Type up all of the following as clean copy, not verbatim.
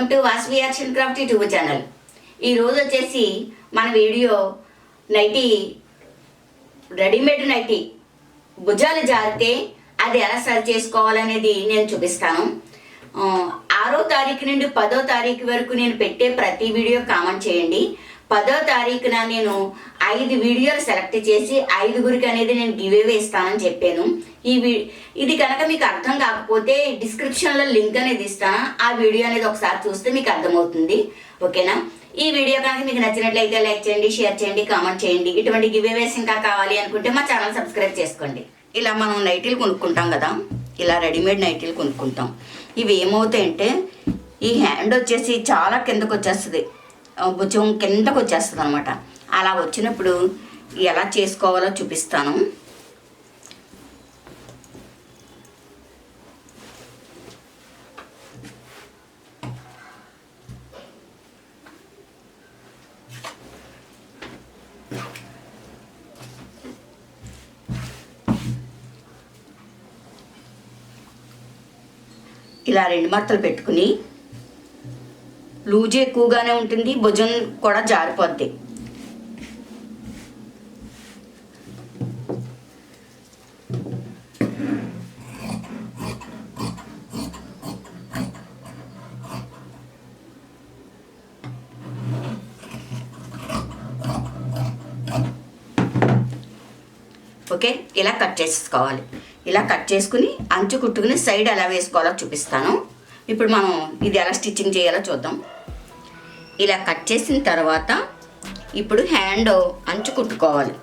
Welcome to Vasavi-Arts&Crafts YouTube channel. ఈరోజు వచ్చేసి మన వీడియో నైటీ, రెడీమేడ్ నైటీ భుజాలు జారితే అది ఎలా సరి చేసుకోవాలనేది నేను చూపిస్తాను. 6వ తారీఖు నుండి 10వ తారీఖు వరకు నేను పెట్టే ప్రతి వీడియో కామెంట్ చేయండి. 10వ తారీఖున నేను 5 వీడియోలు సెలెక్ట్ చేసి 5గురికి అనేది నేను గివ్ అవే ఇస్తానని చెప్పాను. ఇది కనుక మీకు అర్థం కాకపోతే డిస్క్రిప్షన్లో లింక్ అనేది ఇస్తాను. ఆ వీడియో అనేది ఒకసారి చూస్తే మీకు అర్థమవుతుంది. ఓకేనా? ఈ వీడియో కనుక మీకు నచ్చినట్లయితే లైక్ చేయండి, షేర్ చేయండి, కామెంట్ చేయండి. ఇటువంటి గివ్ అవేస్ ఇంకా కావాలి అనుకుంటే మా ఛానల్ సబ్స్క్రైబ్ చేసుకోండి. ఇలా మనం నైటీలు కొనుక్కుంటాం కదా, ఇలా రెడీమేడ్ నైటీలు కొనుక్కుంటాం. ఇవి ఏమవుతాయంటే ఈ హ్యాండ్ వచ్చేసి చాలా కిందకు వచ్చేస్తుంది, భుజం కిందకు వచ్చేస్తుంది అనమాట. అలా వచ్చినప్పుడు ఎలా చేసుకోవాలో చూపిస్తాను. ఇలా 2 మడతలు పెట్టుకుని, లూజ్ ఎక్కువగానే ఉంటుంది, భుజం కూడా జారిపోద్ది. ఓకే, ఇలా కట్ చేసుకోవాలి. ఇలా కట్ చేసుకుని అంచు కుట్టుకుని సైడ్ ఎలా వేసుకోవాలో చూపిస్తాను. ఇప్పుడు మనం ఇది ఎలా స్టిచ్చింగ్ చేయాలో చూద్దాం. ఇలా కట్ చేసిన తర్వాత ఇప్పుడు హ్యాండ్ అంచు కుట్టుకోవాలి.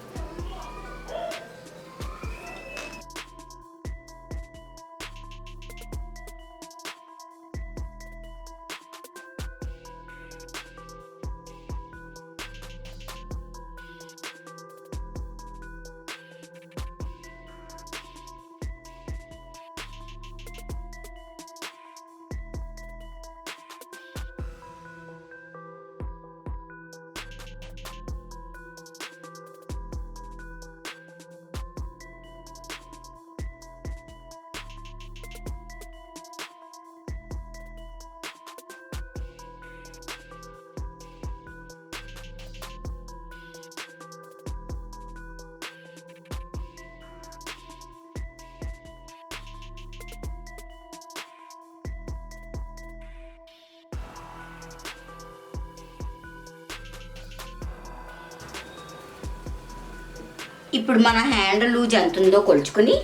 ఇప్పుడు మన హ్యాండ్ లూజ్ ఎంత ఉందో కొలుచుకొని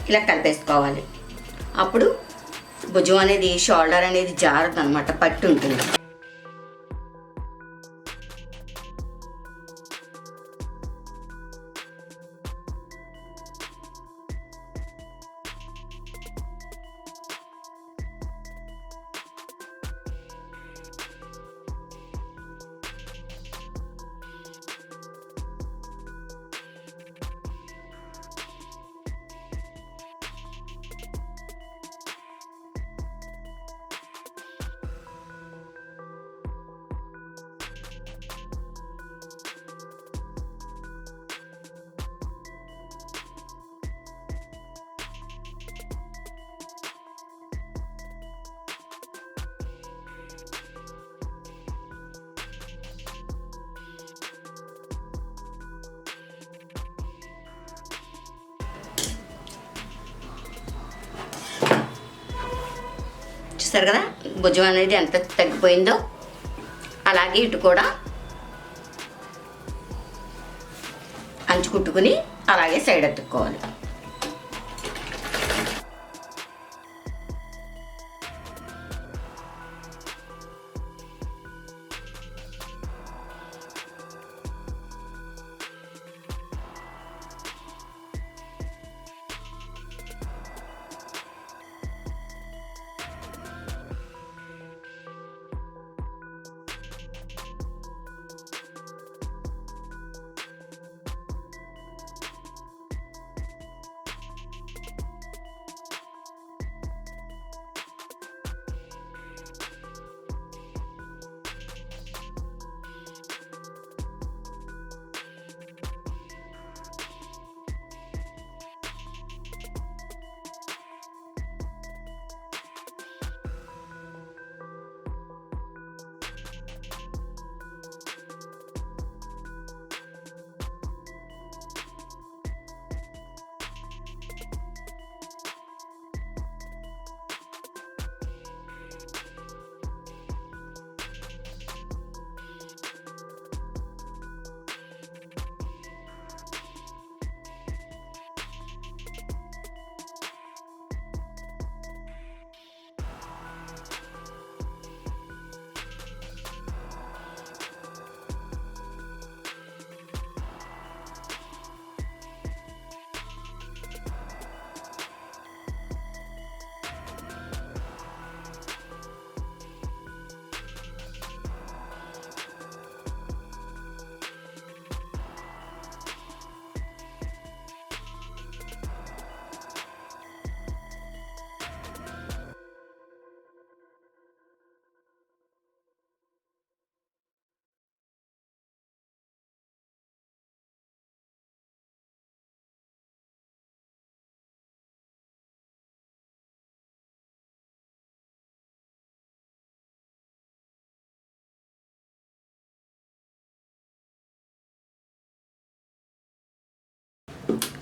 ఇలా కలిపేసుకోవాలి. అప్పుడు భుజం అనేది, షోల్డర్ అనేది జారదు అనమాట, పట్టు ఉంటుంది. చూస్తారు కదా భుజం అనేది ఎంత తగ్గిపోయిందో. అలాగే ఇటు కూడా అంచు కుట్టుకుని అలాగే సైడ్ ఎత్తుక్కోవాలి.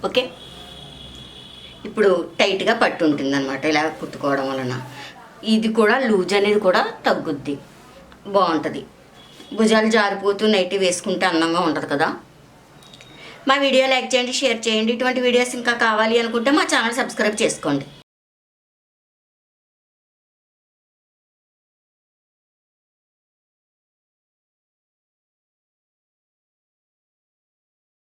ఓకే, ఇప్పుడు టైట్గా పట్టు ఉంటుంది అనమాట ఇలా కుట్టుకోవడం వలన. ఇది కూడా లూజ్ అనేది కూడా తగ్గుద్ది, బాగుంటుంది. భుజాలు జారిపోతూ నైటీ వేసుకుంటే అందంగా ఉంటుంది కదా. మా వీడియో లైక్ చేయండి, షేర్ చేయండి. ఇటువంటి వీడియోస్ ఇంకా కావాలి అనుకుంటే మా ఛానల్ సబ్స్క్రైబ్ చేసుకోండి.